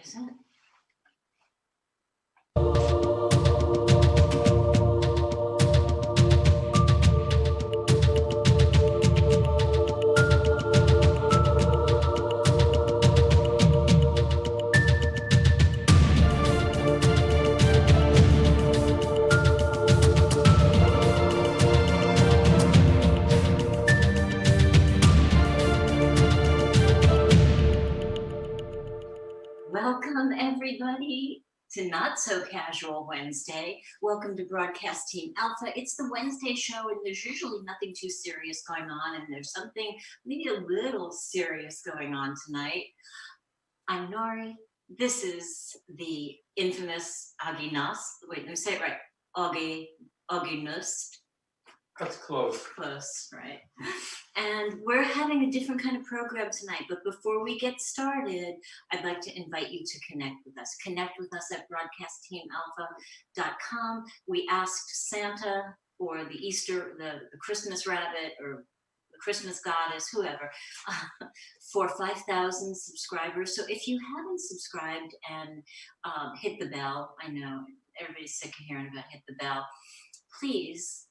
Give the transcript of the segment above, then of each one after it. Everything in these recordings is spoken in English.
Is it? Welcome, everybody, to Not So Casual Wednesday. Welcome to Broadcast Team Alpha. It's the Wednesday show, and there's usually nothing too serious going on, and there's something maybe a little serious going on tonight. I'm Nori. This is the infamous Aage. Wait, let me say it right. Aage. That's close. Close, right? And we're having a different kind of program tonight. But before we get started, I'd like to invite you to connect with us. Connect with us at broadcastteamalpha.com. We asked Santa or the Easter, the Christmas rabbit or the Christmas goddess, whoever, for 5,000 subscribers. So if you haven't subscribed and hit the bell, I know everybody's sick of hearing about hit the bell, please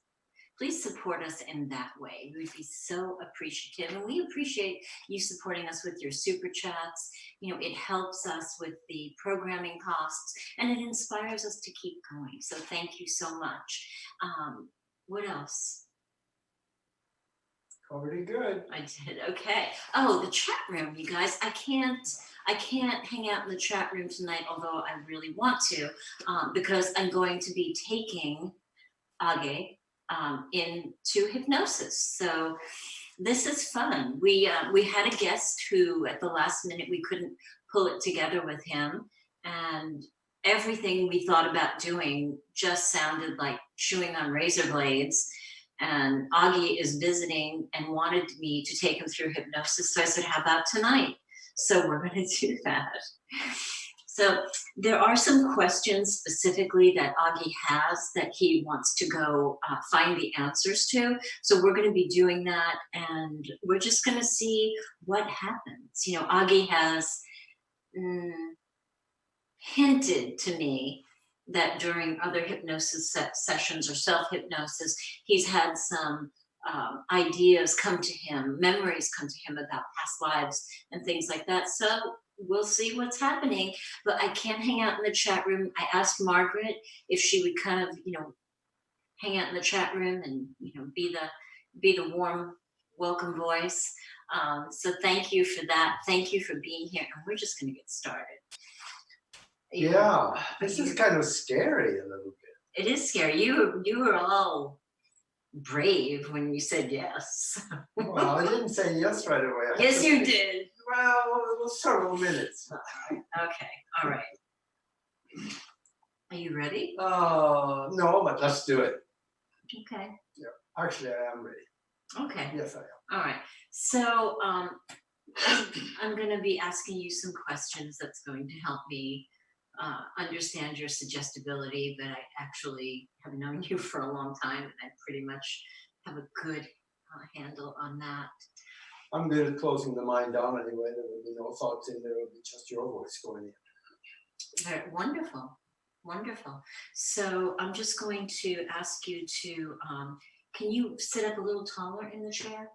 support us in that way. We'd be so appreciative. And we appreciate you supporting us with your super chats. You know, it helps us with the programming costs and it inspires us to keep going. So thank you so much. What else? Already good. I did. Okay. Oh, the chat room, you guys. I can't hang out in the chat room tonight, although I really want to, because I'm going to be taking Aage into hypnosis. So this is fun. We had a guest who at the last minute we couldn't pull it together with him, and everything we thought about doing just sounded like chewing on razor blades. And Aage is visiting and wanted me to take him through hypnosis. So I said, how about tonight? So we're going to do that. So there are some questions specifically that Aage has that he wants to go find the answers to. So we're going to be doing that, and we're just going to see what happens. You know, Aage has hinted to me that during other hypnosis sessions or self-hypnosis, he's had some ideas come to him, memories come to him about past lives and things like that. So we'll see what's happening, but I can't hang out in the chat room. I asked Margaret if she would kind of, you know, hang out in the chat room and, you know, be the warm welcome voice. So thank you for that. Thank you for being here. And we're just going to get started. Yeah, this is kind of scary a little bit. It is scary. You were all brave when you said yes. Well, I didn't say yes right away. Yes, you did. Well, several minutes. Okay, all right. Are you ready? No, but let's do it. Okay. Yeah, actually, I am ready. Okay. Yes, I am. All right. So I'm going to be asking you some questions that's going to help me understand your suggestibility, but I actually have known you for a long time and I pretty much have a good handle on that. I'm good at closing the mind down anyway. There will be no thoughts in there. It will be just your voice going in. Very wonderful. Wonderful. So I'm just going to ask you to, can you sit up a little taller in the chair?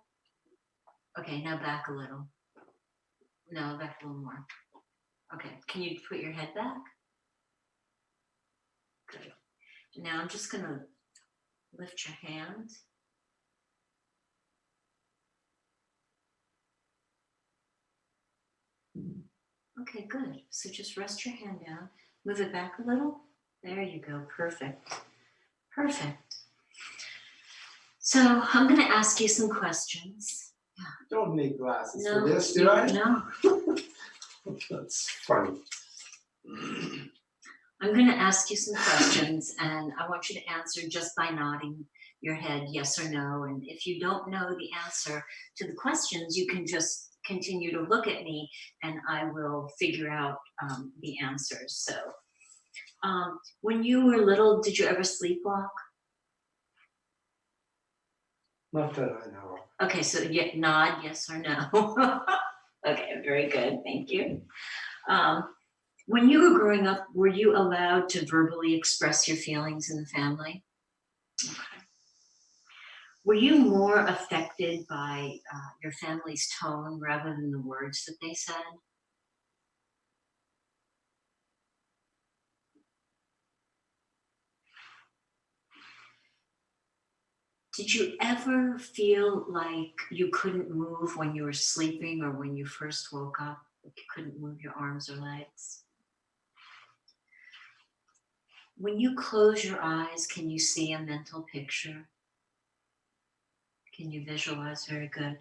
Okay, now back a little. No, back a little more. Okay, can you put your head back? Good. Now I'm just going to lift your hand. Okay, good. So just rest your hand down. Move it back a little. There you go. Perfect. Perfect. So I'm going to ask you some questions. Don't need glasses for this, do I? No. That's funny. I'm going to ask you some questions, and I want you to answer just by nodding your head yes or no. And if you don't know the answer to the questions, you can just continue to look at me, and I will figure out the answers. So when you were little, did you ever sleepwalk? Not that I know. Okay, so nod yes or no. Okay, very good. Thank you. When you were growing up, were you allowed to verbally express your feelings in the family? Okay. Were you more affected by your family's tone rather than the words that they said? Did you ever feel like you couldn't move when you were sleeping or when you first woke up? Like you couldn't move your arms or legs? When you close your eyes, can you see a mental picture? Can you visualize? Very good.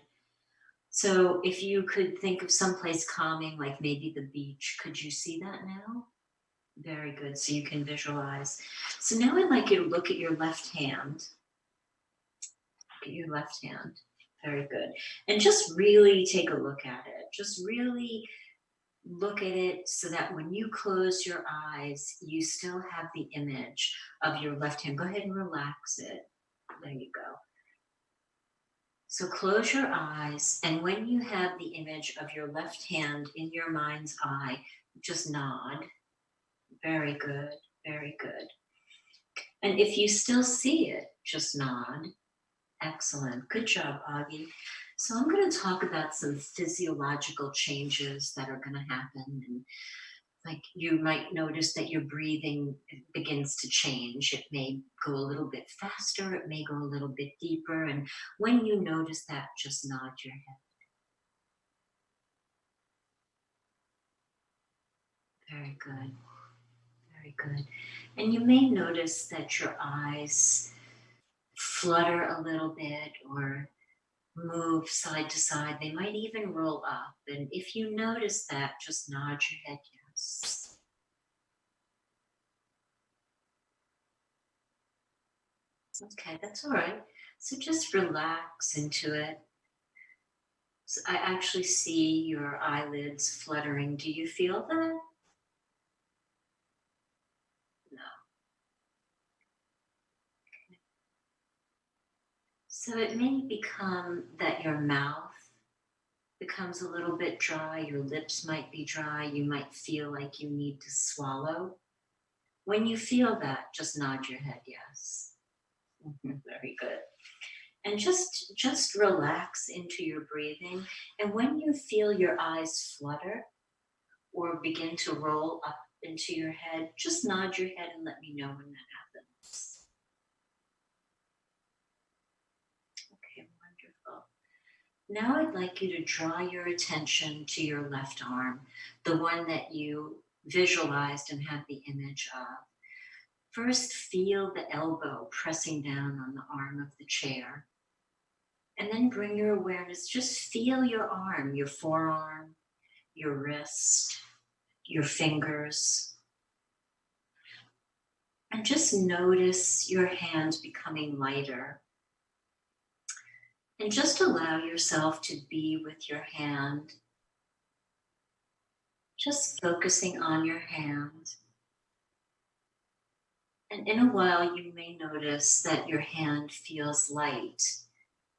So if you could think of someplace calming, like maybe the beach, could you see that now? Very good. So you can visualize. So now I'd like you to look at your left hand. Look at your left hand. Very good. And just really take a look at it. Just really look at it so that when you close your eyes, you still have the image of your left hand. Go ahead and relax it. There you go. So close your eyes, and when you have the image of your left hand in your mind's eye, just nod. Very good, very good. And if you still see it, just nod. Excellent. Good job, Augie. So I'm going to talk about some physiological changes that are going to happen. And like you might notice that your breathing begins to change. It may go a little bit faster, it may go a little bit deeper. And when you notice that, just nod your head. Very good. Very good. And you may notice that your eyes flutter a little bit or move side to side. They might even roll up. And if you notice that, just nod your head yes. Okay, that's all right. So just relax into it. So I actually see your eyelids fluttering. Do you feel that? No. So it may become that your mouth becomes a little bit dry, your lips might be dry, you might feel like you need to swallow. When you feel that, just nod your head yes. Very good. And just relax into your breathing. And when you feel your eyes flutter or begin to roll up into your head, just nod your head and let me know when that happens. Okay, wonderful. Now I'd like you to draw your attention to your left arm, the one that you visualized and had the image of. First, feel the elbow pressing down on the arm of the chair. And then bring your awareness, just feel your arm, your forearm, your wrist, your fingers. And just notice your hands becoming lighter. And just allow yourself to be with your hand, just focusing on your hand. And in a while, you may notice that your hand feels light,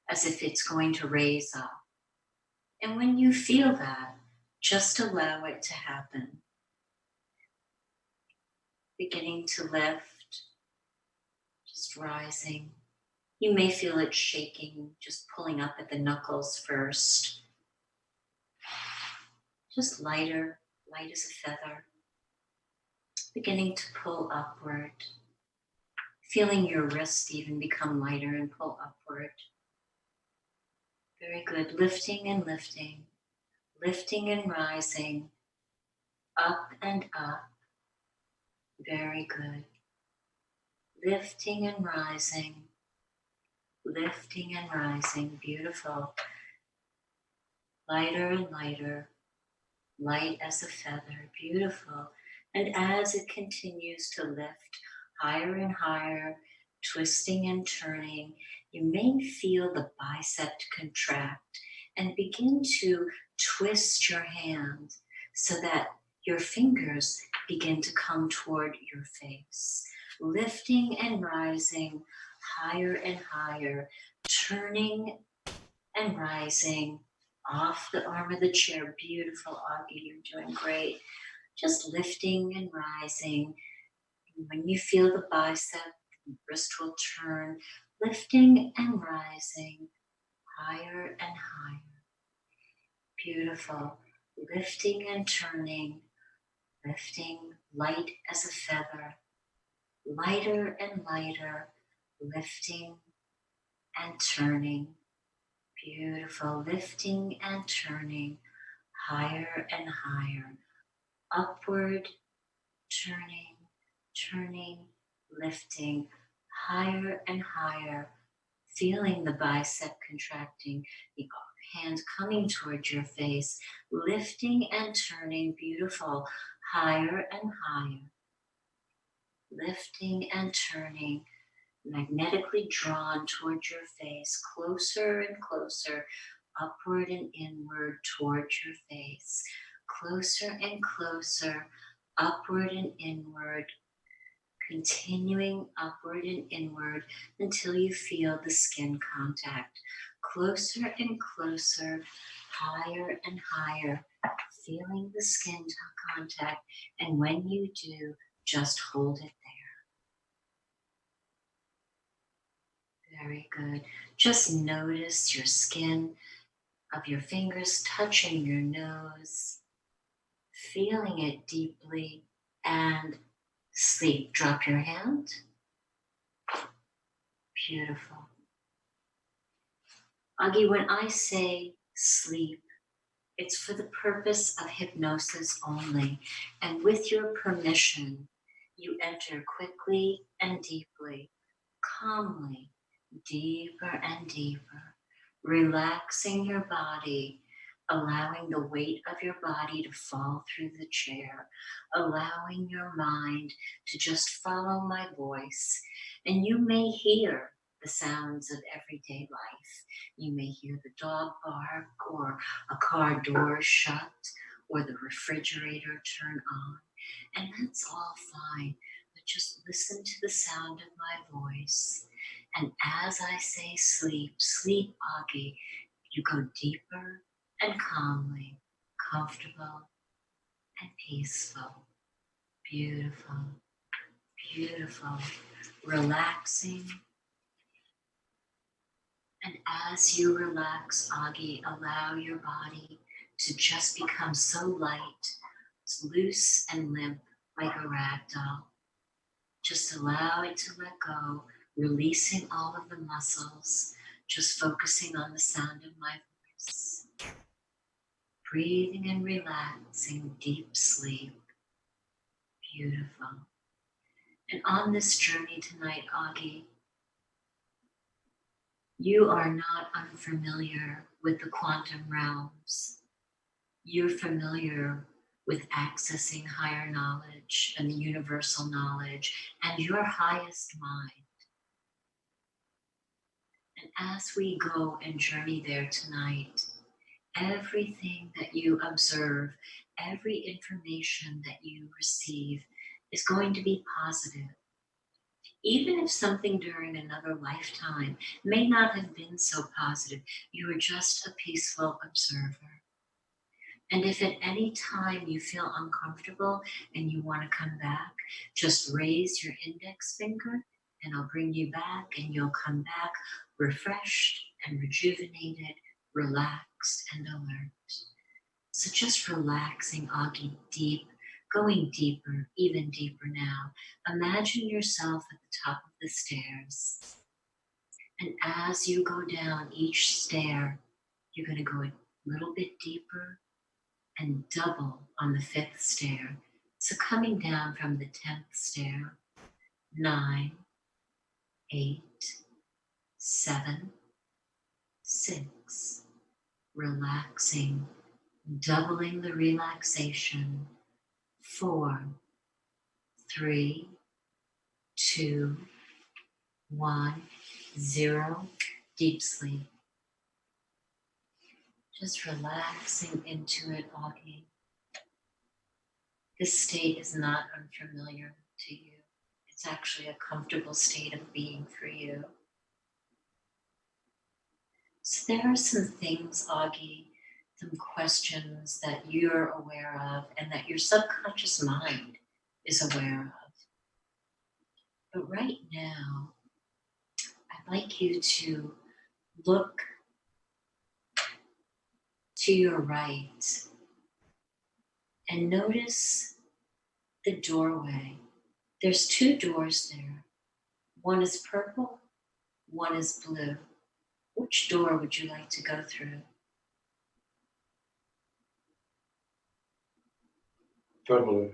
as if it's going to raise up. And when you feel that, just allow it to happen. Beginning to lift, just rising. You may feel it shaking, just pulling up at the knuckles first. Just lighter, light as a feather. Beginning to pull upward. Feeling your wrist even become lighter and pull upward. Very good. Lifting and lifting. Lifting and rising. Up and up. Very good. Lifting and rising. Lifting and rising. Beautiful. Lighter and lighter. Light as a feather. Beautiful. And as it continues to lift higher and higher, twisting and turning, you may feel the bicep contract and begin to twist your hand so that your fingers begin to come toward your face. Lifting and rising higher and higher, turning and rising off the arm of the chair. Beautiful, Augie, you're doing great. just lifting and rising. And when you feel the bicep, the wrist will turn, lifting and rising, higher and higher. Beautiful. Lifting and turning, lifting light as a feather, lighter and lighter, lifting and turning. Beautiful. Lifting and turning, higher and higher. Upward, turning, turning, lifting, higher and higher. Feeling the bicep contracting, the hand coming towards your face, lifting and turning, beautiful, higher and higher. Lifting and turning, magnetically drawn towards your face, closer and closer, upward and inward towards your face, closer and closer, upward and inward, continuing upward and inward until you feel the skin contact. Closer and closer, higher and higher, feeling the skin contact. And when you do, just hold it there. Very good. Just notice your skin of your fingers touching your nose, feeling it deeply, and sleep. Drop your hand. Beautiful. Aage, when I say sleep, it's for the purpose of hypnosis only. And with your permission, you enter quickly and deeply, calmly, deeper and deeper, relaxing your body, allowing the weight of your body to fall through the chair, allowing your mind to just follow my voice. And you may hear the sounds of everyday life. You may hear the dog bark, or a car door shut, or the refrigerator turn on. And that's all fine, but just listen to the sound of my voice. And as I say sleep, sleep, Aage, you go deeper and calmly, comfortable and peaceful. Beautiful, beautiful, relaxing. And as you relax, Aage, allow your body to just become so light, loose and limp like a rag doll. Just allow it to let go, releasing all of the muscles, just focusing on the sound of my voice. Breathing and relaxing, deep sleep. Beautiful. And on this journey tonight, Aage, you are not unfamiliar with the quantum realms. You're familiar with accessing higher knowledge and the universal knowledge and your highest mind. And as we go and journey there tonight, everything that you observe, every information that you receive is going to be positive. Even if something during another lifetime may not have been so positive, you are just a peaceful observer. And if at any time you feel uncomfortable and you want to come back, just raise your index finger and I'll bring you back, and you'll come back refreshed and rejuvenated, relaxed and alert. So just relaxing, Aage, deep, going deeper, even deeper now. Imagine yourself at the top of the stairs. And as you go down each stair, you're going to go a little bit deeper and double on the 5th stair. So coming down from the 10th stair, 9, 8, 7, 6, relaxing, doubling the relaxation, 4, 3, 2, 1, 0, deep sleep. Just relaxing into it, Aage. This state is not unfamiliar to you. It's actually a comfortable state of being for you. So there are some things, Aage, some questions that you're aware of and that your subconscious mind is aware of. But right now, I'd like you to look to your right and notice the doorway. There's two doors there. One is purple, one is blue. Which door would you like to go through? Purple.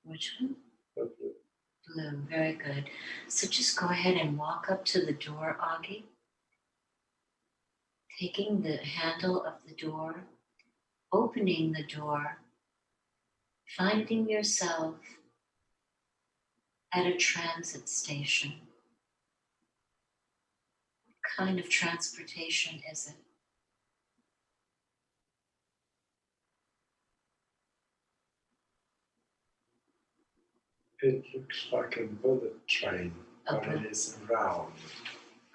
Which one? Purple. Blue, very good. So just go ahead and walk up to the door, Aage. Taking the handle of the door, opening the door, finding yourself at a transit station. What kind of transportation is it? It looks like a bullet train, but it is round.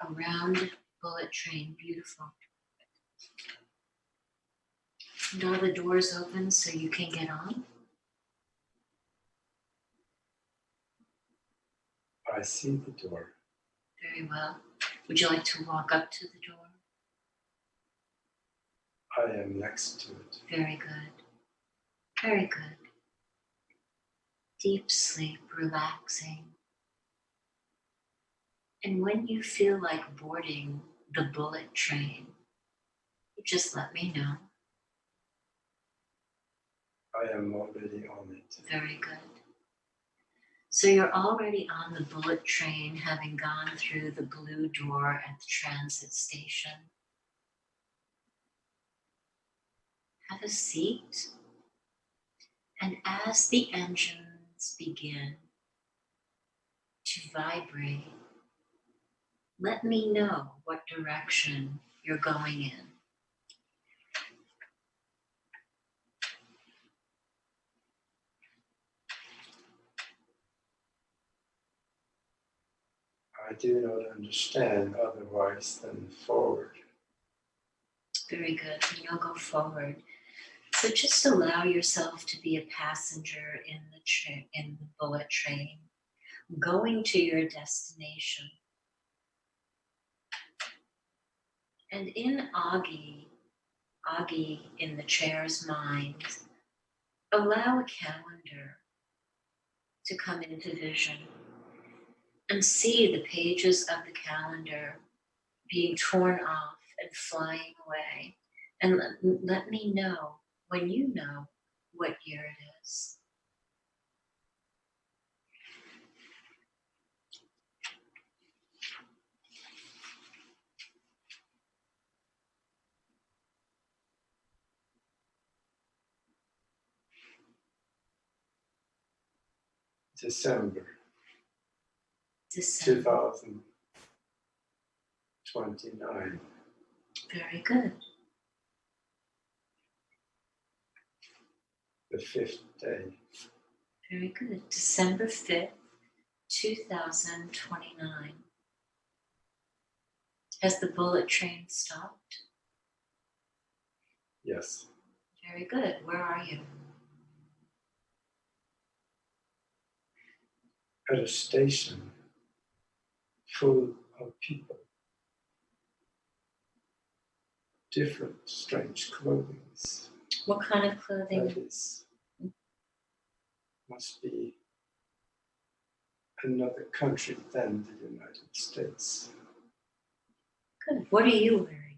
A round bullet train, beautiful. And are the doors open so you can get on? I see the door. Very well. Would you like to walk up to the door? I am next to it. Very good. Very good. Deep sleep, relaxing. And when you feel like boarding the bullet train, you just let me know. I am already on it. Very good. So you're already on the bullet train, having gone through the blue door at the transit station. Have a seat. And as the engines begin to vibrate, let me know what direction you're going in. I do not understand otherwise than forward. Very good. And you'll go forward. So just allow yourself to be a passenger in the bullet train, going to your destination. And in Aage in the chair's mind, allow a calendar to come into vision and see the pages of the calendar being torn off and flying away. And let me know when you know what year it is. December December. 2029. Very good. The 5th day. Very good. December 5th, 2029. Has the bullet train stopped? Yes. Very good. Where are you? At a station full of people. Different strange clothing. What kind of clothing? That is, must be another country than the United States. Good. What are you wearing?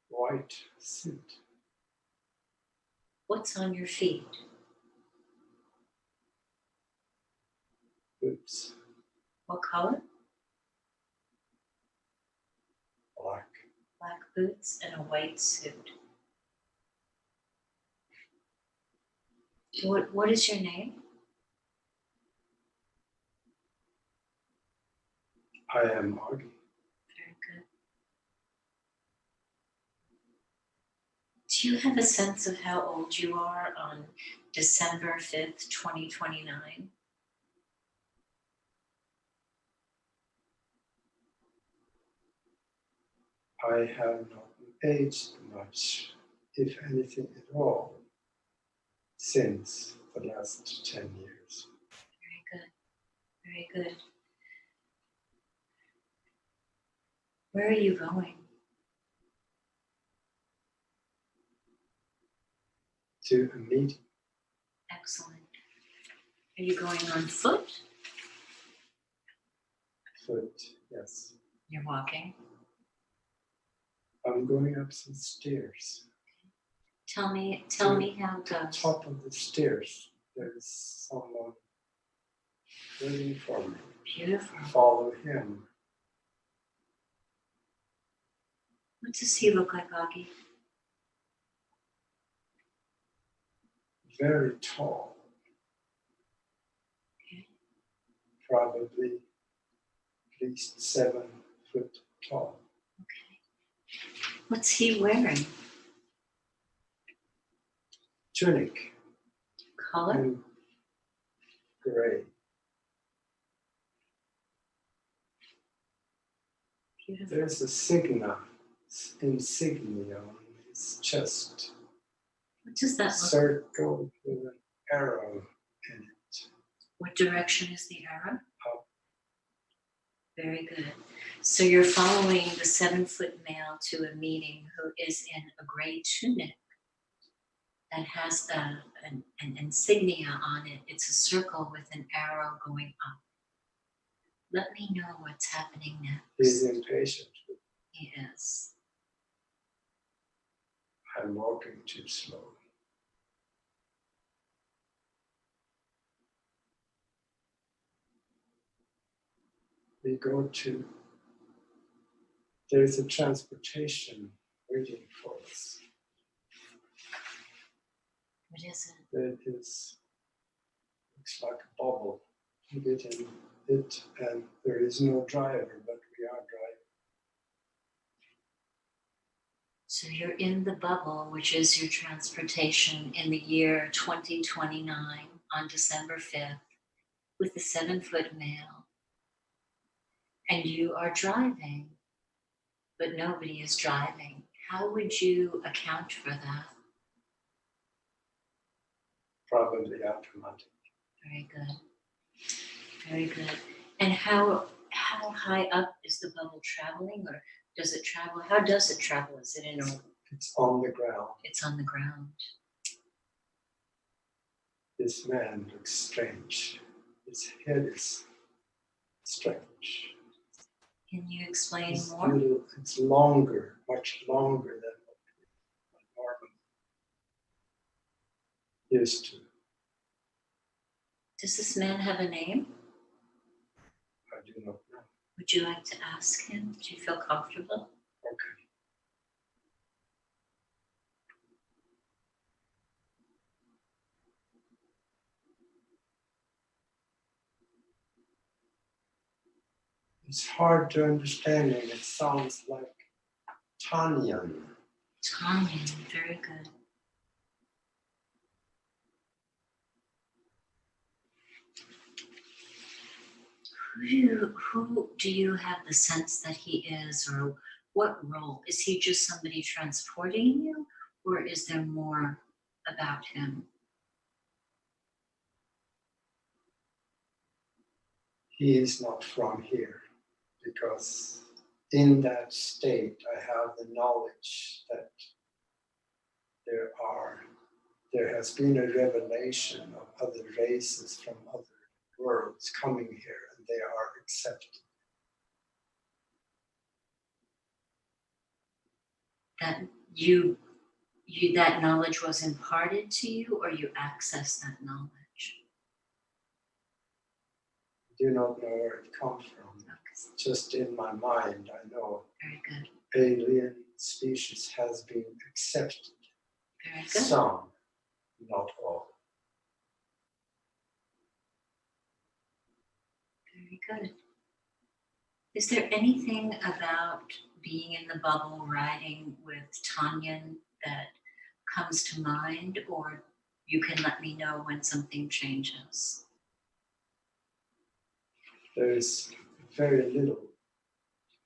White suit. What's on your feet? Boots. What color? Black. Black boots and a white suit. What is your name? I am Aage. Very good. Do you have a sense of how old you are on December 5th, 2029? I have not aged much, if anything at all, since the last 10 years. Very good. Very good. Where are you going? To a meeting. Excellent. Are you going on foot? Foot, yes. You're walking. I'm going up some stairs. Tell me how it goes. Top of the stairs, there's someone waiting for me. Beautiful. Follow him. What does he look like, Aage? Very tall. Okay. Probably at least 7 foot tall. Okay. What's he wearing? Tunic Color? and gray. Beautiful. There's a insignia on his chest. What does that look like? Circle with an arrow in it. What direction is the arrow? Up. Very good. So you're following the 7-foot male to a meeting who is in a gray tunic that has an insignia on it. It's a circle with an arrow going up. Let me know what's happening next. He's impatient. He is. I'm walking too slow. We go to, there's a transportation waiting for us. What is it? That is, looks like a bubble. You get in it and there is no driver, but we are driving. So you're in the bubble, which is your transportation in the year 2029 on December 5th with the 7-foot male. And you are driving, but nobody is driving. How would you account for that? Probably automatic. Very good. Very good. And how high up is the bubble traveling, or does it travel? How does it travel? Is it in a? It's on the ground. It's on the ground. This man looks strange. His head is strange. Can you explain It's more? it's longer, much longer than what we normally used to. Does this man have a name? I do not know. Would you like to ask him? Do you feel comfortable? Okay. It's hard to understand him. It sounds like Tanyan. Tanya, very good. Who do you have the sense that he is, or what role? Is he just somebody transporting you, or is there more about him? He is not from here because in that state I have the knowledge that there has been a revelation of other races from other worlds coming here, and they are accepted. That you that knowledge was imparted to you, or you access that knowledge? I do not know where it comes from. It's just in my mind, I know Very good. alien species has been accepted. Very good. Some, not all. Very good. Is there anything about being in the bubble riding with Tanyan that comes to mind, or you can let me know when something changes? There is very little.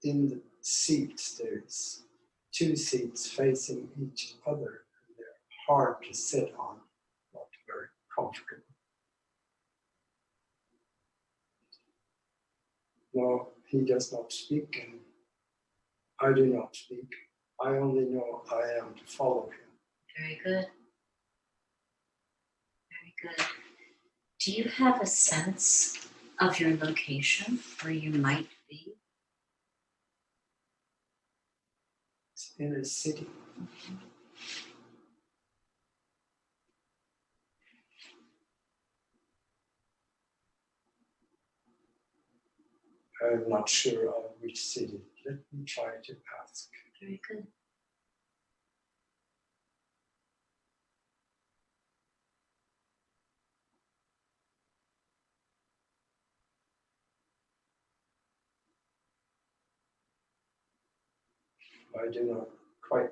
In the seats, there is two seats facing each other. And they're hard to sit on, not very comfortable. No, he does not speak, and I do not speak. I only know I am to follow him. Very good. Very good. Do you have a sense of your location, where you might be? It's in a city. I'm not sure of which city. Let me try to ask. Very good. I do not quite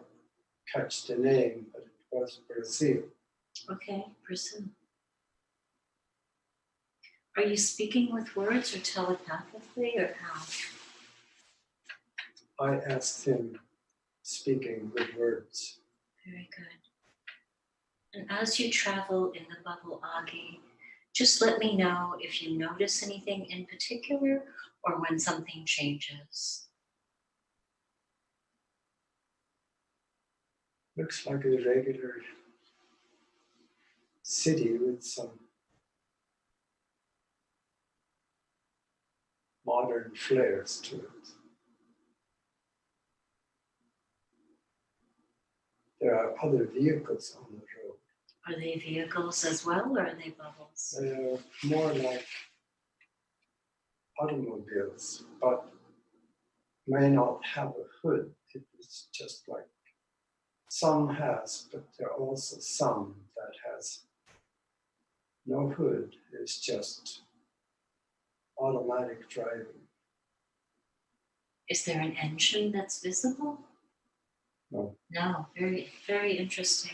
catch the name, but it was Brazil. Okay, Brazil. Are you speaking with words or telepathically, or how? I asked him, speaking with words. Very good. And as you travel in the bubble, Aage, just let me know if you notice anything in particular or when something changes. Looks like a regular city with some modern flares to it. There are other vehicles on the road. Are they vehicles as well, or are they bubbles? They are more like automobiles, but may not have a hood. It is just like some has, but there are also some that has no hood. It's just automatic driving. Is there an engine that's visible? No. No, very, very interesting.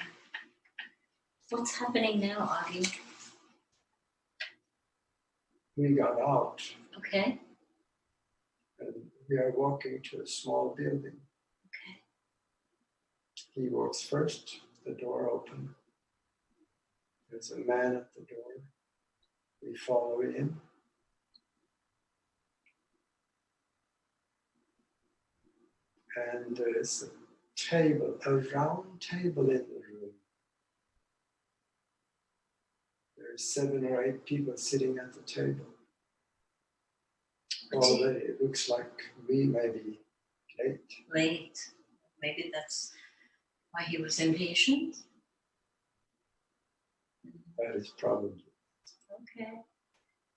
What's happening now, Aage? We got out Okay, and we are walking to a small building. okay. He walks first, the door open. There's a man at the door. We follow him. And there's a table, a round table in the room. There's 7 or 8 people sitting at the table. Already it looks like we may be late. Late. Maybe that's why he was impatient. That is probably. Okay.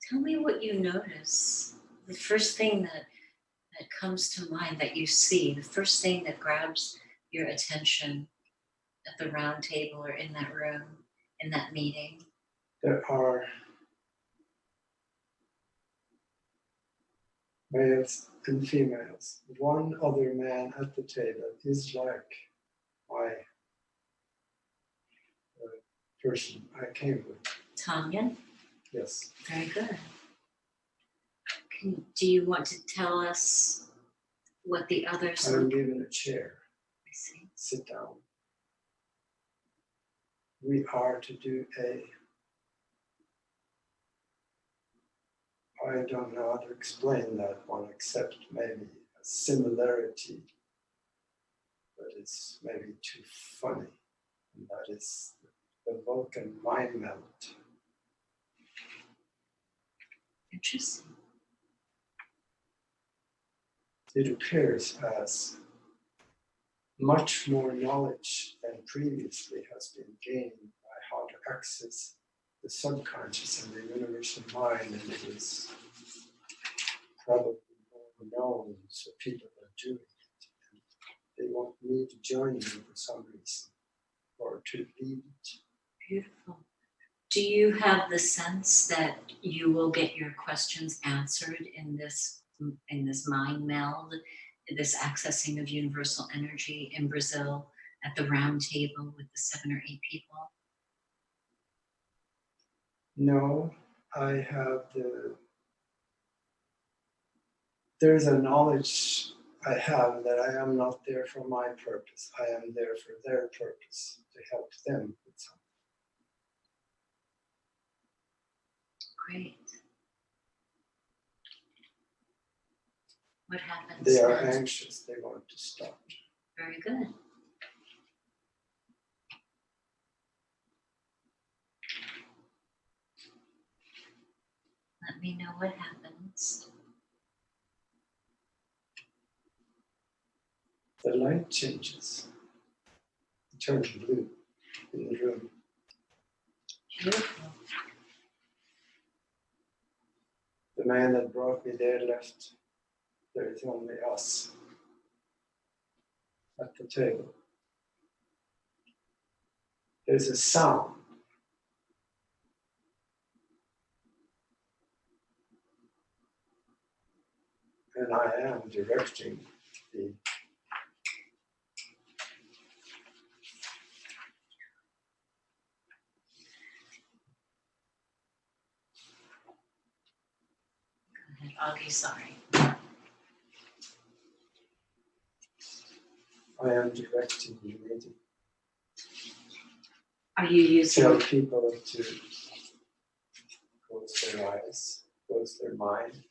Tell me what you notice. The first thing that comes to mind that you see, the first thing that grabs your attention at the round table or in that room, in that meeting. There are males and females. One other man at the table is like my person I came with. Tanya, Yes. very good. Do you want to tell us what the others I'm look? given a chair. I see. Sit down. We are to do I don't know how to explain that one except maybe a similarity, but it's maybe too funny. And that is the Vulcan mind melt. Interesting. It appears as much more knowledge than previously has been gained by how to access the subconscious and the universal mind, and it is probably more known, so people are doing it. And they want me to join them for some reason, or to lead it. Beautiful. Do you have the sense that you will get your questions answered in this mind meld, this accessing of universal energy in Brazil at the round table with the 7 or 8 people? No, I have there's a knowledge I have that I am not there for my purpose. I am there for their purpose, to help them with something. Great. What happens They are next? anxious, they want to stop. Very good. Let me know what happens. The light changes. It turns blue in the room. Beautiful. The man that brought me there left. There is only us at the table. There's a sound. And I am directing the Aage, sorry. I am directing the meeting. Are you using? Tell people to close their eyes, close their mind,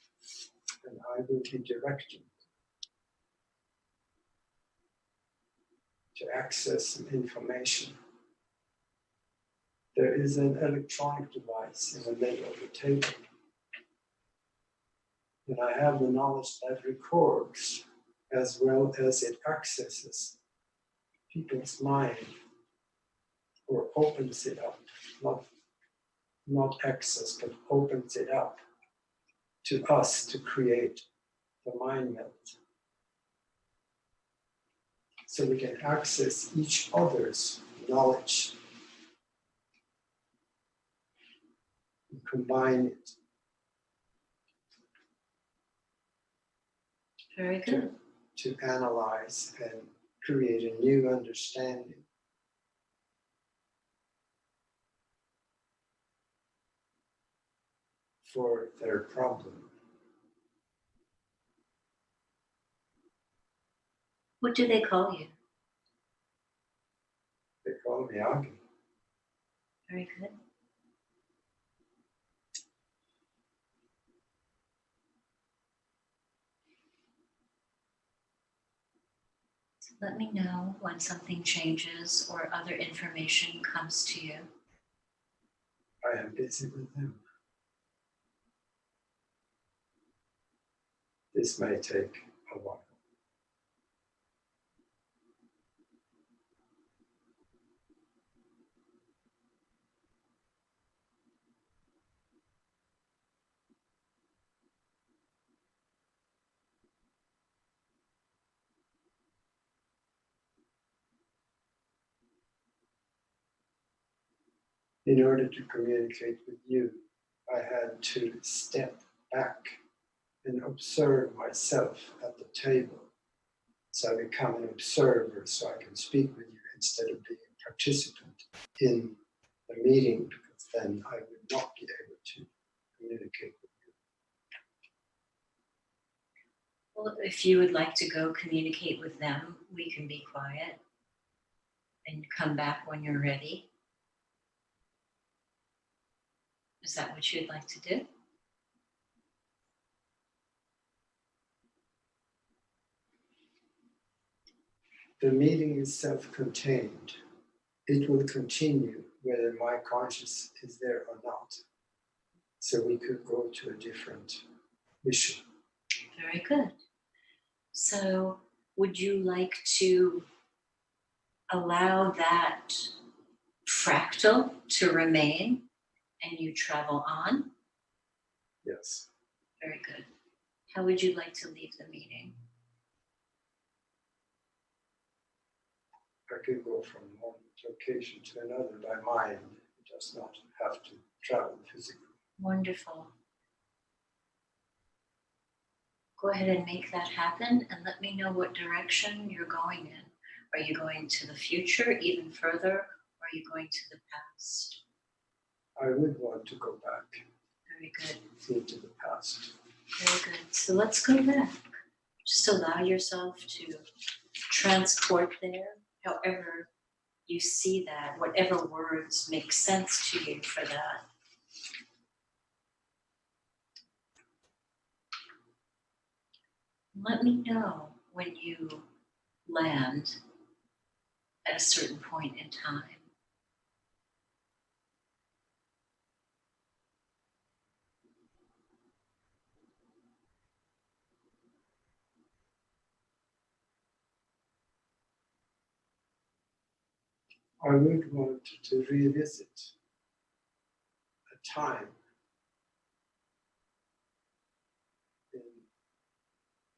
and I will be directing to access some information. There is an electronic device in the middle of the table. And I have the knowledge that records as well as it accesses people's mind or opens it up, not access, but opens it up to us to create the mind melt. So we can access each other's knowledge and combine it Very good. to analyze and create a new understanding. For their problem. What do they call you? They call me Aage. Very good. So let me know when something changes or other information comes to you. I am busy with them. This may take a while. In order to communicate with you, I had to step back and observe myself at the table. So I become an observer so I can speak with you instead of being a participant in the meeting, because then I would not be able to communicate with you. Well, if you would like to go communicate with them, we can be quiet and come back when you're ready. Is that what you'd like to do? The meeting is self-contained. It will continue whether my conscious is there or not. So we could go to a different issue. Very good. So would you like to allow that fractal to remain and you travel on? Yes. Very good. How would you like to leave the meeting? I could go from one location to another by mind. It does not have to travel physically. Wonderful. Go ahead and make that happen and let me know what direction you're going in. Are you going to the future even further, or are you going to the past? I would want to go back Very good. into the past. Very good. So let's go back. Just allow yourself to transport there, however you see that, whatever words make sense to you for that. Let me know when you land at a certain point in time. I would want to revisit a time in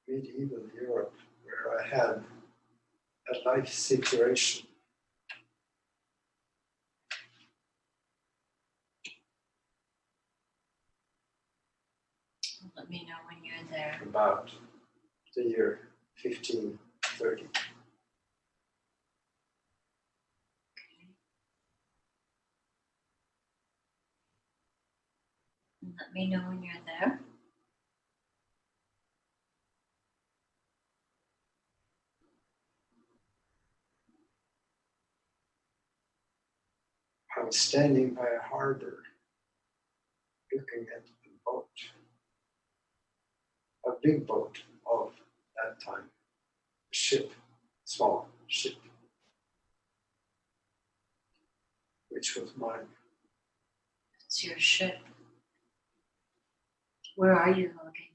medieval Europe where I had a life situation. Let me know when you're there. About the year 1530. Let me know when you're there. I was standing by a harbor looking at a boat, a big boat of that time, a ship, small ship, which was mine. It's your ship. Where are you looking?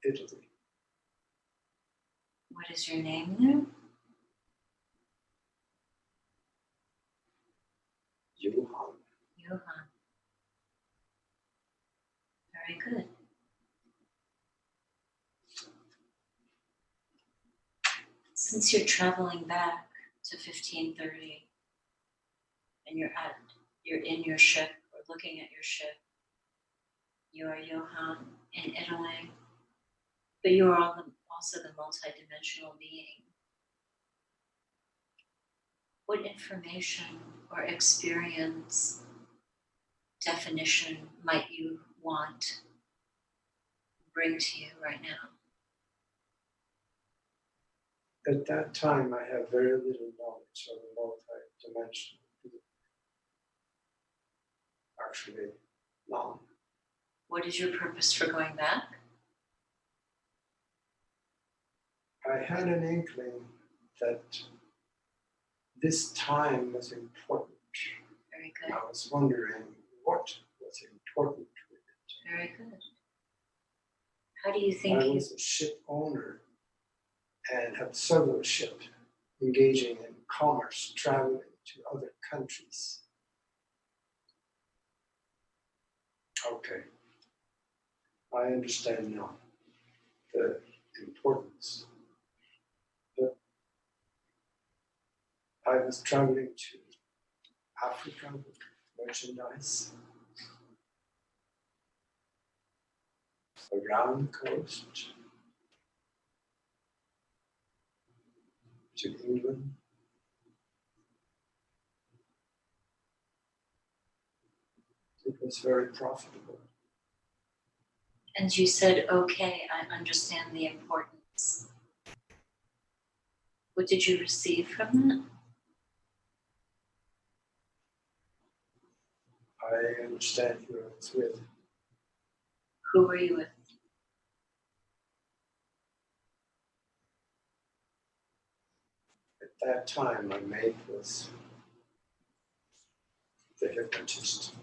Italy. What is your name there? Johan. Johan. Very good. Since you're traveling back to 1530 and you're in your ship or looking at your ship, you are Johan in Italy, but you are also the multidimensional being. What information or experience, definition might you want to bring to you right now? At that time, I have very little knowledge of a multi-dimensional being. Actually, none. What is your purpose for going back? I had an inkling that this time was important. Very And good. I was wondering what was important with it. Very good. How do you think I was a ship owner and had several ships engaging in commerce, traveling to other countries. Okay, I understand now the importance. But I was traveling to Africa with merchandise around the coast to England. It was very profitable. And you said, okay, I understand the importance. What did you receive from that? I understand who I was with. Who were you with? At that time, my mate was the hypnotist.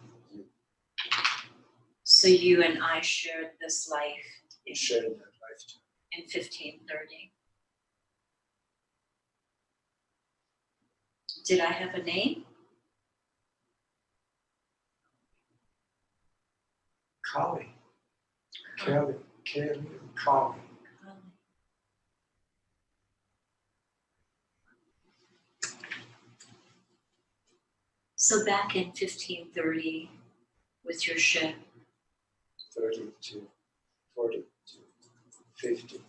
So you and I shared this life We shared that lifetime. in 1530. Did I have a name? Kali. Kelly and Kali. So back in 1530 with your ship, 30 to 40 to 50.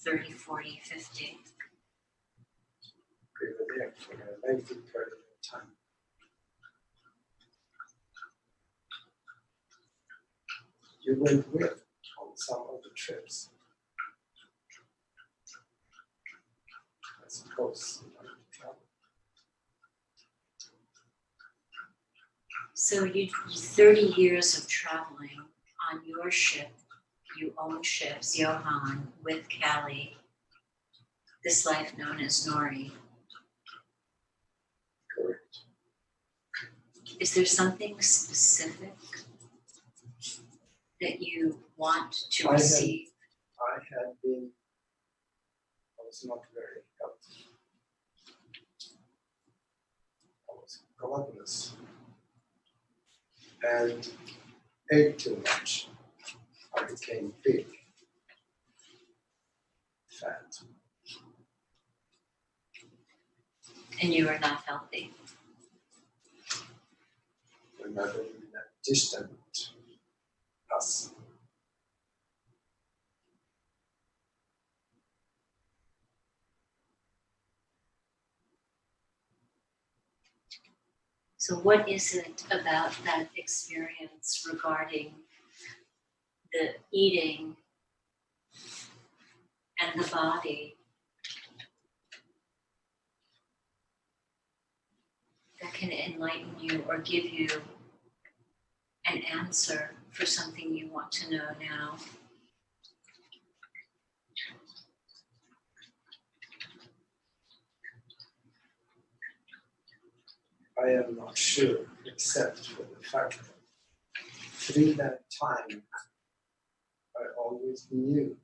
30, 40, 50. We were there for a lengthy period of time. you went with on some of the trips. I suppose you know, travel. So you 30 years of traveling on your ship, you own ships, Johan, with Callie, this life known as Nori. Correct. Is there something specific that you want to receive? I was not very healthy. I was gluttonous and ate too much. I became big, fat. And you are not healthy. We're not even that distant us. So what is it about that experience regarding the eating and the body that can enlighten you or give you an answer for something you want to know now? I am not sure, except for the fact that through that time, I always knew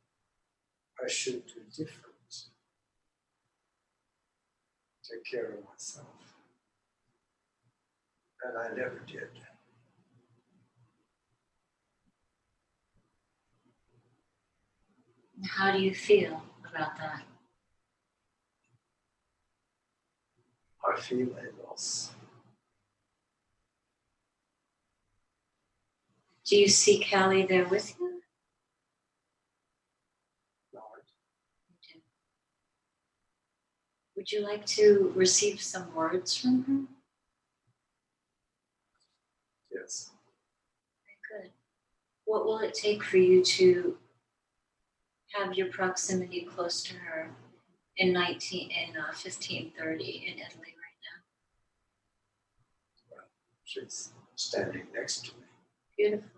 I should do different. Take care of myself. And I never did. How do you feel about that? I feel a loss. Do you see Callie there with you? No, You do. Would you like to receive some words from her? yes. Very good. What will it take for you to have your proximity close to her in 1530 in Italy right now? Well, she's standing next to me. Beautiful.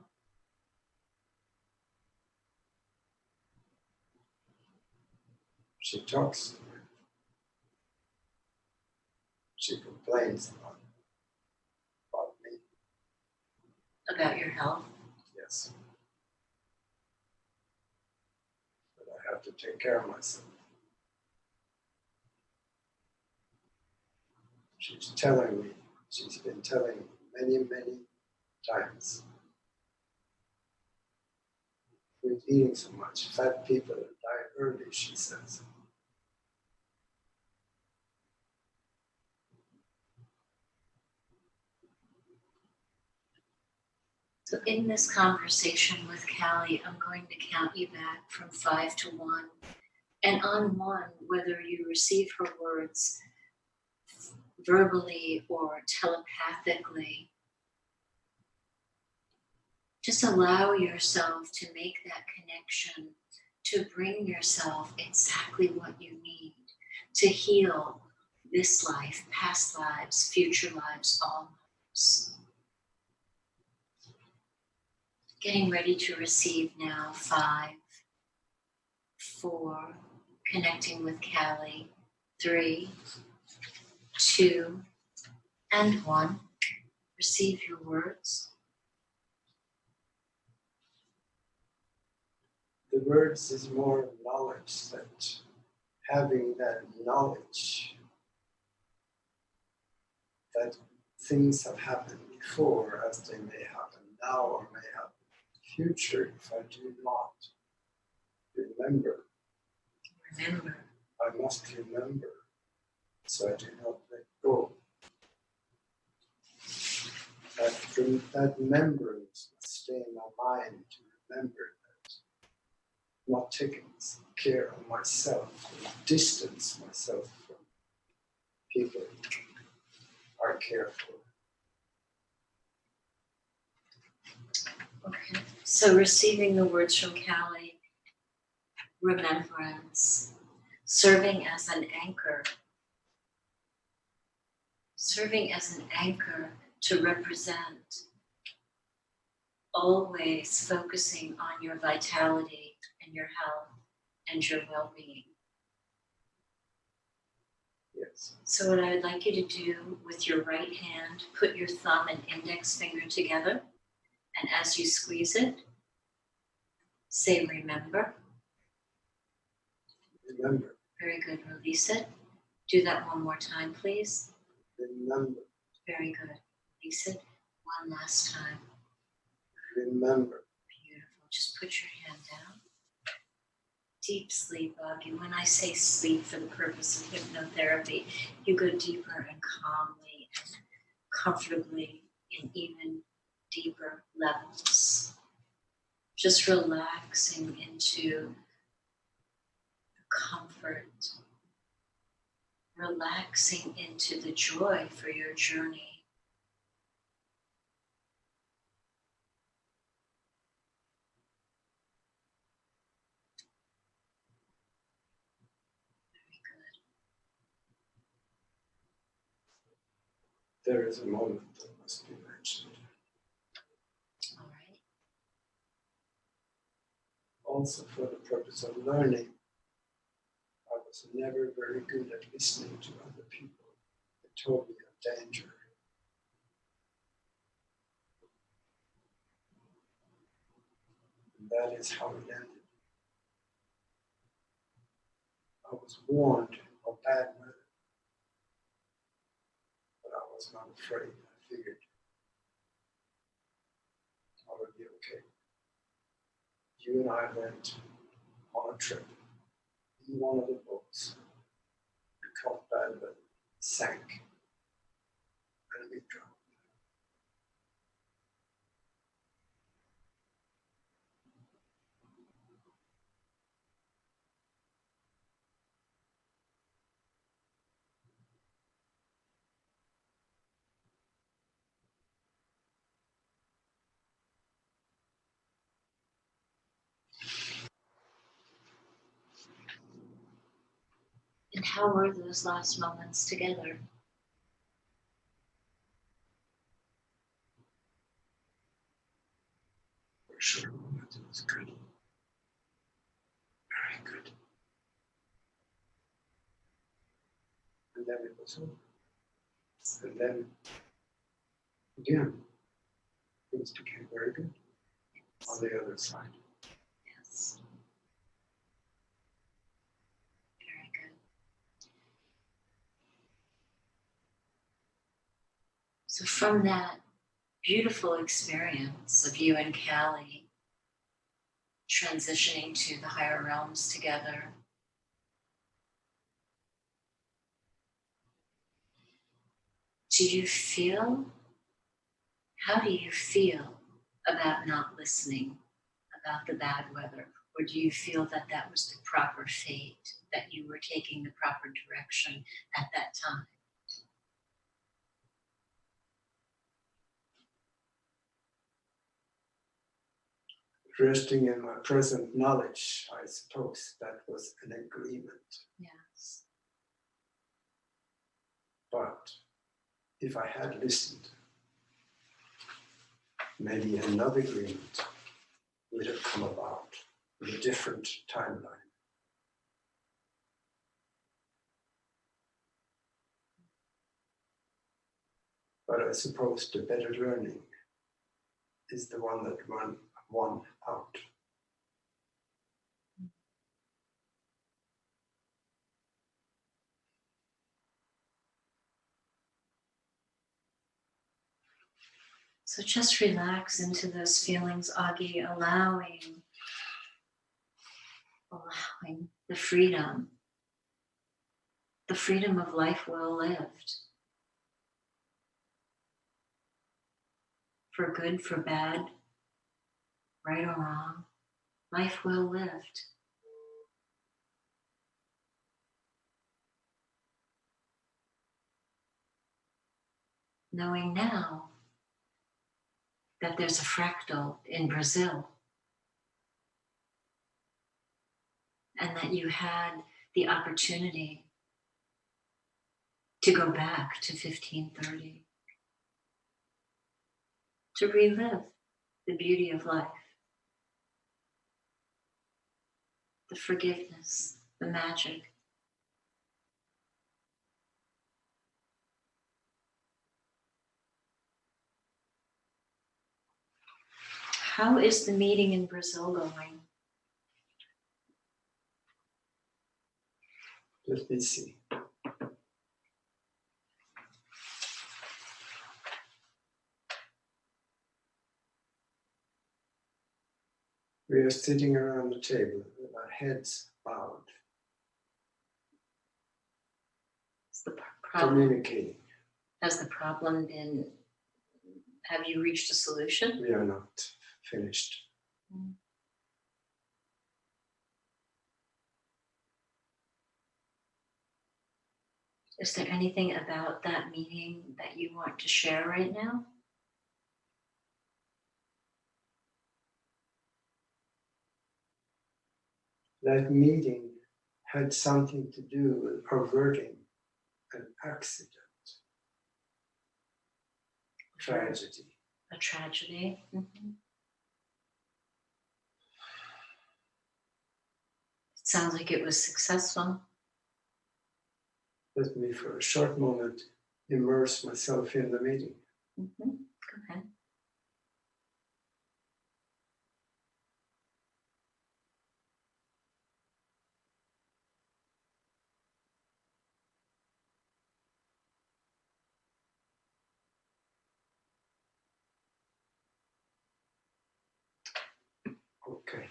She talks to me. She complains a lot about me. About your health. Yes. But I have to take care of myself. She's been telling me many, many times. With eating so much, fat people die early, she says. So in this conversation with Callie, I'm going to count you back from 5 to 1. And on 1, whether you receive her words verbally or telepathically, just allow yourself to make that connection, to bring yourself exactly what you need to heal this life, past lives, future lives, all lives. Getting ready to receive now. 5, 4, connecting with Callie. 3, 2, and 1. Receive your words. The words is more knowledge, that having that knowledge that things have happened before as they may happen now or may happen in the future if I do not remember. Remember. I must remember so I do not let go. That remembrance must stay in my mind to remember that not taking care of myself, distance myself from people I care for. Okay. So receiving the words from Callie, remembrance, serving as an anchor, to represent, always focusing on your vitality and your health and your well-being. Yes. So what I would like you to do with your right hand, put your thumb and index finger together, and as you squeeze it, say remember. Remember. Very good. Release it. Do that one more time, please. Remember. Very good. Release it. One last time. Remember. Beautiful. Just put your hand down. Deep sleep, Aage. When I say sleep for the purpose of hypnotherapy, you go deeper and calmly and comfortably in even deeper levels. Just relaxing into comfort, relaxing into the joy for your journey. Very good. There is a moment that must be mentioned. All right. Also, for the purpose of learning, I was never very good at listening to other people that told me of danger. And that is how it ended. I was warned of bad weather, but I was not afraid. I figured I would be okay. You and I went on a trip in one of the boats. We caught bad weather, sank, and we drowned. And how were those last moments together? For sure, it was good. Very good. And then it was over. And then, again, things became very good on the other side. Yes. Very good. So from that beautiful experience of you and Callie transitioning to the higher realms together, how do you feel about not listening, about the bad weather? Or do you feel that that was the proper fate, that you were taking the proper direction at that time? Resting in my present knowledge, I suppose that was an agreement. Yes. But if I had listened, maybe another agreement would have come about with a different timeline. But I suppose the better learning is the one that won out. So just relax into those feelings, Aage, allowing the freedom of life well lived. For good, for bad, right or wrong, life well lived. Knowing now that there's a fractal in Brazil and that you had the opportunity to go back to 1530, to relive the beauty of life, the forgiveness, the magic. How is the meeting in Brazil going? Let me see. We are sitting around the table with our heads bowed, Is the problem, communicating. has the problem been, have you reached a solution? We are not finished. Is there anything about that meeting that you want to share right now? That meeting had something to do with averting an accident, tragedy. A tragedy? Mm-hmm. It sounds like it was successful. Let me, for a short moment, immerse myself in the meeting. Mm-hmm. Go ahead. Okay.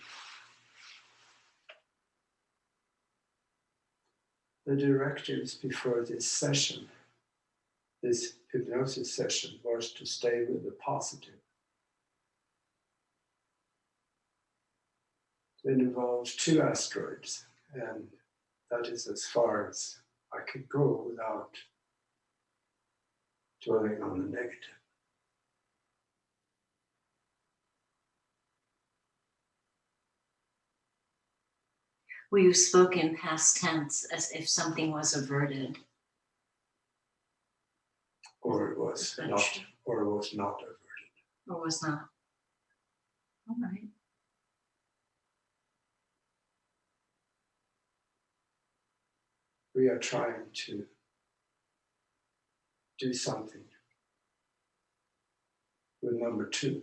The directives before this session, this hypnosis session, was to stay with the positive. It involves 2 asteroids, and that is as far as I could go without dwelling on the negative. Well, you spoke in past tense as if something was averted. Or it was not, or it was not averted. Or was not. All right. We are trying to do something with number 2,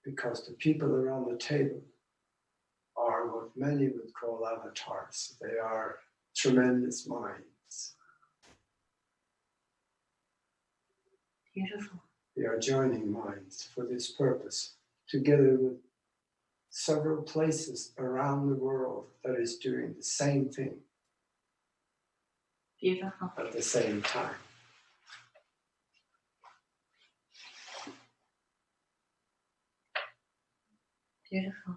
because the people around the table are what many would call avatars. They are tremendous minds. Beautiful. They are joining minds for this purpose, together with several places around the world that is doing the same thing Beautiful. at the same time. Beautiful.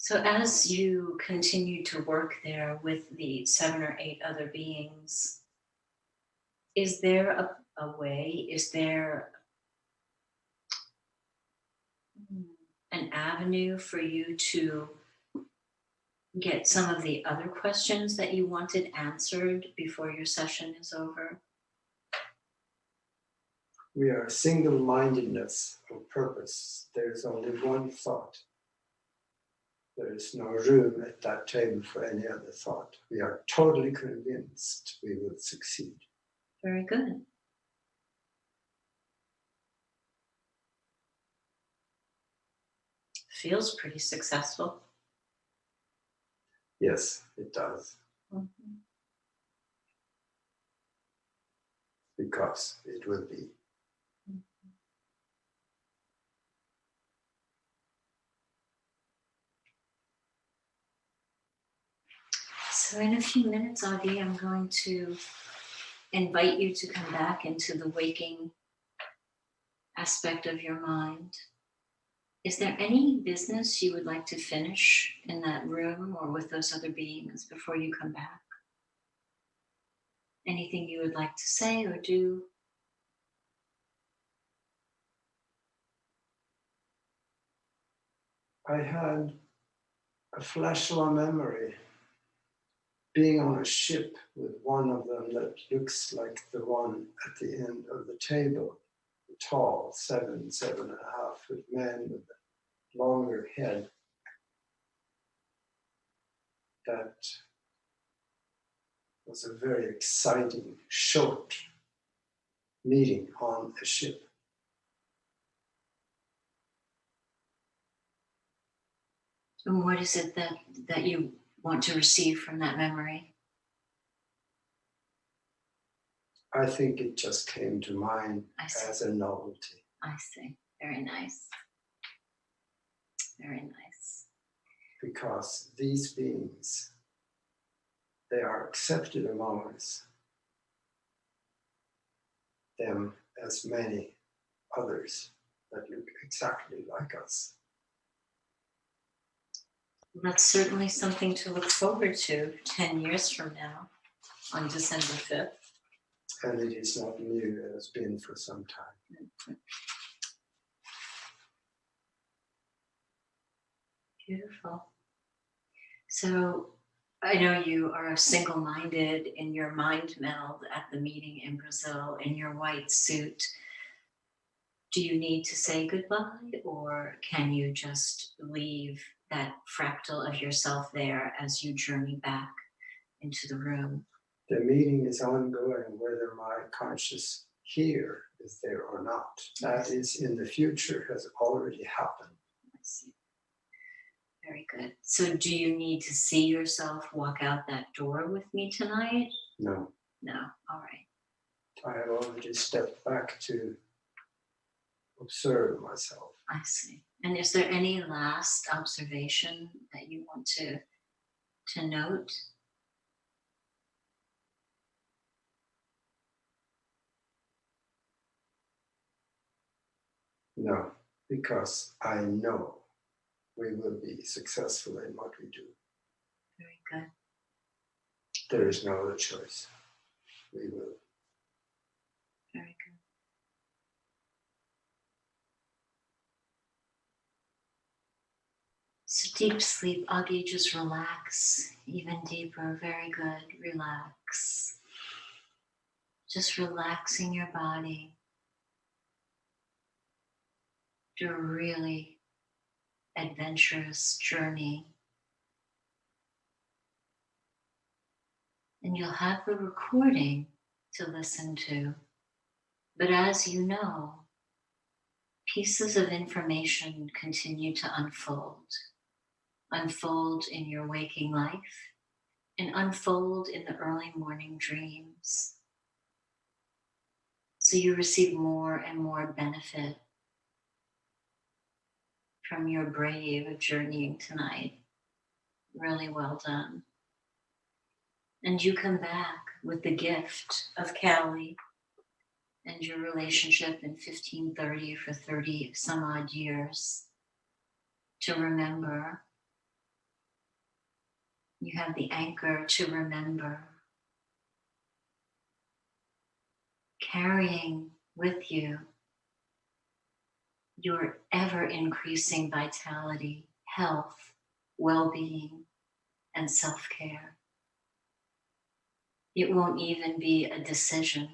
So as you continue to work there with the 7 or 8 other beings, is there a way, is there an avenue for you to get some of the other questions that you wanted answered before your session is over? We are single-mindedness of purpose. There's only one thought. There is no room at that table for any other thought. We are totally convinced we will succeed. Very good. Feels pretty successful. Yes, it does. Mm-hmm. Because it will be. So in a few minutes, Aage, I'm going to invite you to come back into the waking aspect of your mind. Is there any business you would like to finish in that room or with those other beings before you come back? Anything you would like to say or do? I had a flash of a memory being on a ship with one of them that looks like the one at the end of the table, tall, 7.5 foot men with a longer head. That was a very exciting, short meeting on a ship. And what is it that you want to receive from that memory? I think it just came to mind as a novelty. I see. Very nice. Very nice. Because these beings, they are accepted among us, them as many others that look exactly like us. That's certainly something to look forward to 10 years from now on December 5th. And it is not new, it has been for some time. Beautiful. So I know you are single-minded in your mind meld at the meeting in Brazil in your white suit. Do you need to say goodbye, or can you just leave that fractal of yourself there as you journey back into the room? The meeting is ongoing whether my conscious here is there or not. That is in the future, has already happened. I see. Very good. So do you need to see yourself walk out that door with me tonight? No, No. All right. I have already stepped back to observe myself. I see. And is there any last observation that you want to note? No, because I know we will be successful in what we do. Very good. There is no other choice. We will. Very good. So deep sleep, Aage, just relax even deeper. Very good. Relax. Just relaxing your body. Do a really adventurous journey. And you'll have the recording to listen to. But as you know, pieces of information continue to unfold in your waking life, and unfold in the early morning dreams. So you receive more and more benefit from your brave journeying tonight. Really well done. And you come back with the gift of Cali and your relationship in 1530 for 30 some odd years to remember. You have the anchor to remember, carrying with you your ever increasing vitality, health, well-being, and self-care. It won't even be a decision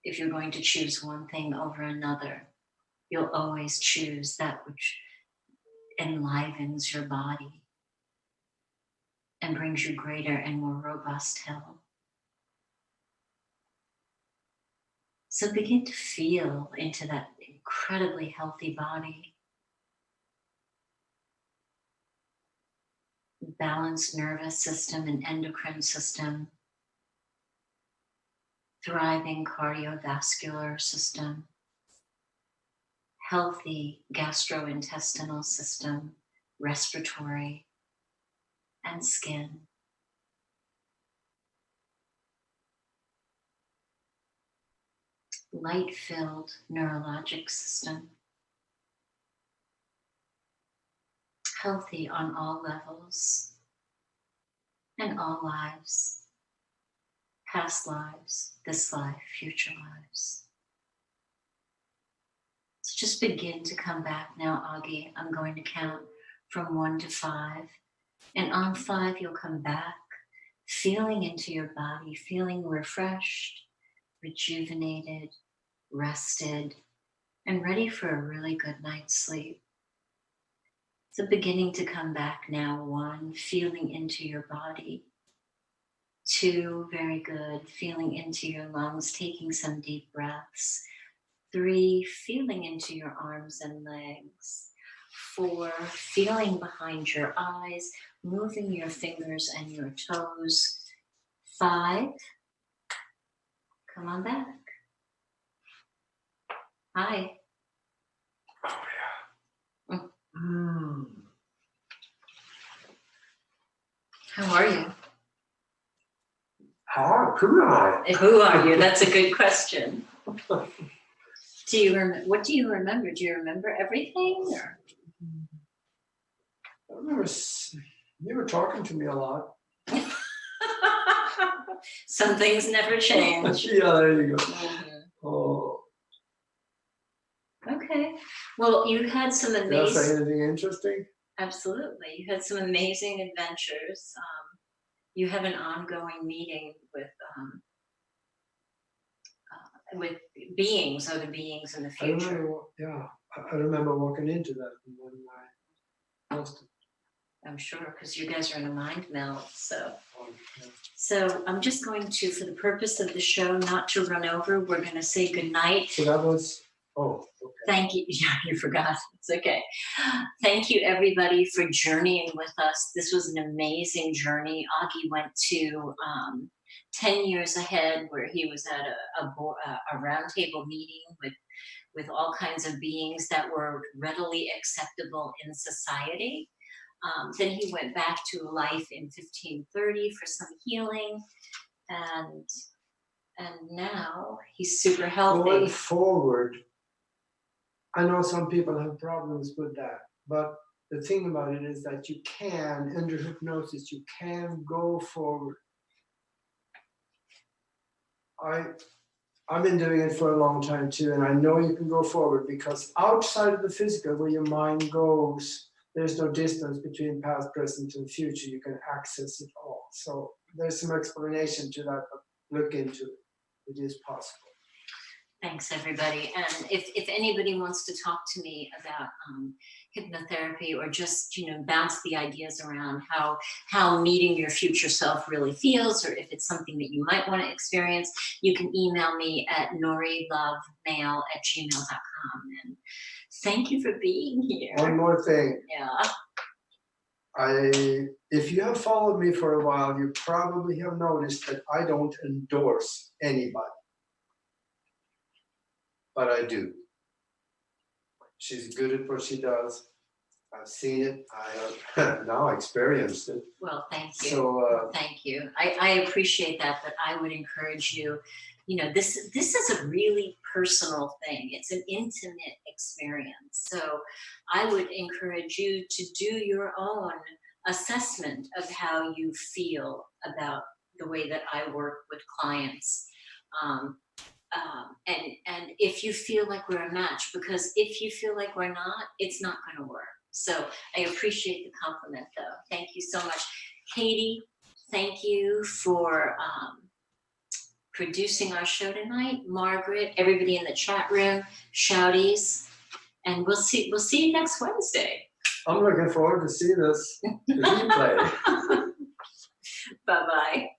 if you're going to choose one thing over another. You'll always choose that which enlivens your body and brings you greater and more robust health. So begin to feel into that incredibly healthy body. Balanced nervous system and endocrine system. Thriving cardiovascular system. Healthy gastrointestinal system, respiratory, and skin. Light-filled neurologic system. Healthy on all levels and all lives. Past lives, this life, future lives. So just begin to come back now, Aage. I'm going to count from 1 to 5. And on 5, you'll come back, feeling into your body, feeling refreshed, rejuvenated, rested, and ready for a really good night's sleep. So beginning to come back now. 1, feeling into your body. 2, very good, feeling into your lungs, taking some deep breaths. 3, feeling into your arms and legs. 4, feeling behind your eyes, moving your fingers and your toes. 5, come on back. Hi. Oh yeah. How are you? How could I? Who are you? That's a good question. Do you what do you remember? Do you remember everything? Or? I remember you were talking to me a lot. Some things never change. Yeah, there you go. Mhm. Oh. Okay. Well, you had some Did I say amazing. anything interesting? Absolutely, you had some amazing adventures. You have an ongoing meeting with beings, other beings in the I future. remember, yeah, I remember walking into that when I lost it. I'm sure, because you guys are in a mind meld. So. Oh, yeah. So I'm just going to, for the purpose of the show, not to run over, we're going to say goodnight. So that was, oh, okay. Thank you. Yeah, you forgot. It's okay. Thank you, everybody, for journeying with us. This was an amazing journey. Aage went to 10 years ahead, where he was at a roundtable meeting with all kinds of beings that were readily acceptable in society. Then he went back to life in 1530 for some healing, and now he's super healthy. Going forward, I know some people have problems with that, but the thing about it is that you can, under hypnosis, you can go forward. I've been doing it for a long time too, and I know you can go forward because outside of the physical, where your mind goes, there's no distance between past, present, and future. You can access it all. So there's some explanation to that, but look into it. It is possible. Thanks, everybody. And if anybody wants to talk to me about hypnotherapy, or just bounce the ideas around how meeting your future self really feels, or if it's something that you might want to experience, you can email me at norilovemail@gmail.com. And thank you for being here. One more thing. Yeah. If you have followed me for a while, you probably have noticed that I don't endorse anybody. But I do. She's good at what she does. I've seen it. I have now experienced it. Well, thank you. So thank you. I appreciate that, but I would encourage you. This is a really personal thing. It's an intimate experience. So I would encourage you to do your own assessment of how you feel about the way that I work with clients. And if you feel like we're a match, because if you feel like we're not, it's not going to work. So I appreciate the compliment, though. Thank you so much. Katie, thank you for producing our show tonight. Margaret, everybody in the chat room, shouties, and we'll see you next Wednesday. I'm looking forward to see this replay. Bye-bye.